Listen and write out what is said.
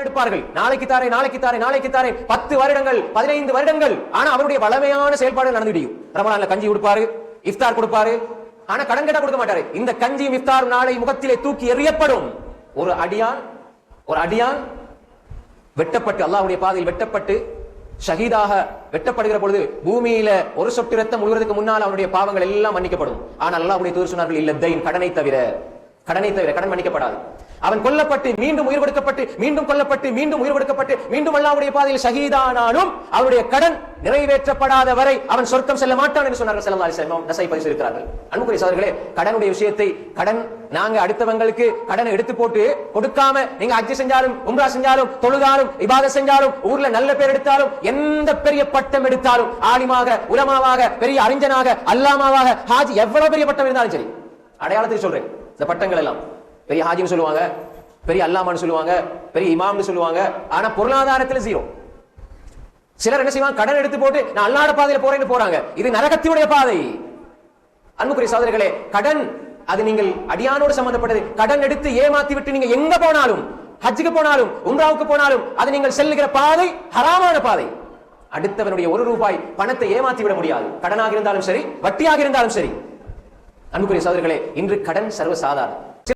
எடுப்பார்கள். நாளைக்கு தாரே, நாளைக்கு தாரே, நாளைக்கு தாரே. 10 வருடங்கள் 15 வருடங்கள். ஆனா அவருடைய வளமையான செயல்பாடுகள் நடந்துடியும். ரமலான்ல கஞ்சி கொடுப்பாரு, இஃப்தார் கொடுப்பாரு. ஆனா கடன் கேட்டா கொடுக்க மாட்டாரு. இந்த கஞ்சியும் இஃப்தார் நாளை முகத்திலே தூக்கி எறியப்படும். ஒரு அடியான் வெட்டப்பட்டு, அல்லாஹ்வுடைய பாதையில் வெட்டப்பட்டு ஷஹீதாக வெட்டப்படுகிற பொழுது பூமியில ஒரு சொட்டு ரத்தம் முழுவதற்கு முன்னால் அவனுடைய பாவங்கள் எல்லாம் மன்னிக்கப்படும். ஆனால் அல்லாஹ்வுடைய தூதர் சொன்னார்கள், இல்ல தைன், கடனை தவிர கடன் மன்னிக்கப்படாது. அவன் கொல்லப்பட்டு மீண்டும் உயிர் கொடுக்கப்பட்டு மீண்டும் கொல்லப்பட்டு மீண்டும் உயிர் கொடுக்கப்பட்டு மீண்டும் அல்லாஹ்வுடைய பாதையில் ஷஹீதானாலும் அவருடைய கடன் நிறைவேற்றப்படாத வரை அவன் சொர்க்கம் செல்ல மாட்டான் என்று சொன்னார்கள் ஸல்லல்லாஹு அலைஹி வஸல்லம். நஸாய் பதிவு செய்திருக்கிறார்கள். அன்புக்குரிய சகோதரர்களே, கடனுடைய விஷயத்தை, நாங்க அடுத்தவங்களுக்கு கடனை எடுத்து போட்டு கொடுக்காம நீங்க ஹஜ் செஞ்சாலும் உம்ரா செஞ்சாலும் தொழுதாலும் இபாதத் செஞ்சாலும் ஊர்ல நல்ல பேர் எடுத்தாலும் எந்த பெரிய பட்டம் எடுத்தாலும் ஆலிமாக உலமாவாக பெரிய அறிஞனாக அல்லாமாவாக ஹாஜி எவ்வளவு பெரிய பட்டம் இருந்தாலும் சரி, அடையாளத்துக்கு சொல்றேன், இந்த பட்டங்கள் எல்லாம் பெரிய ஹாஜின்னு சொல்லுவாங்க, பெரிய அல்லாமான்னு சொல்லுவாங்க, பெரிய இமாம்னு சொல்லுவாங்க. ஆனா பொருளாதாரத்துல ஜீரோ. சிலர் என்ன செய்வாங்க, கடன் எடுத்து போட்டு நான் அல்லாஹ்வுடைய பாதையில போறேன்னு போறாங்க. இது நரகத்தினுடைய பாதை. அன்புக்குரிய சகோதரர்களே, கடன் அது நீங்கள் அடியானோடு சம்பந்தப்பட்டது. கடன் எடுத்து ஏமாத்தி விட்டு நீங்க எங்க போனாலும், ஹஜ்ஜுக்கு போனாலும் உம்ராவுக்கு போனாலும் அது நீங்கள் செல்லுகிற பாதை ஹராமான பாதை. அடுத்தவனுடைய 1 ரூபாய் பணத்தை ஏமாத்தி விட முடியாது. கடனாக இருந்தாலும் சரி, வட்டியாக இருந்தாலும் சரி. அன்புக்குரிய சகோதரர்களே, இன்று கடன் சர்வ சாதாரணம்.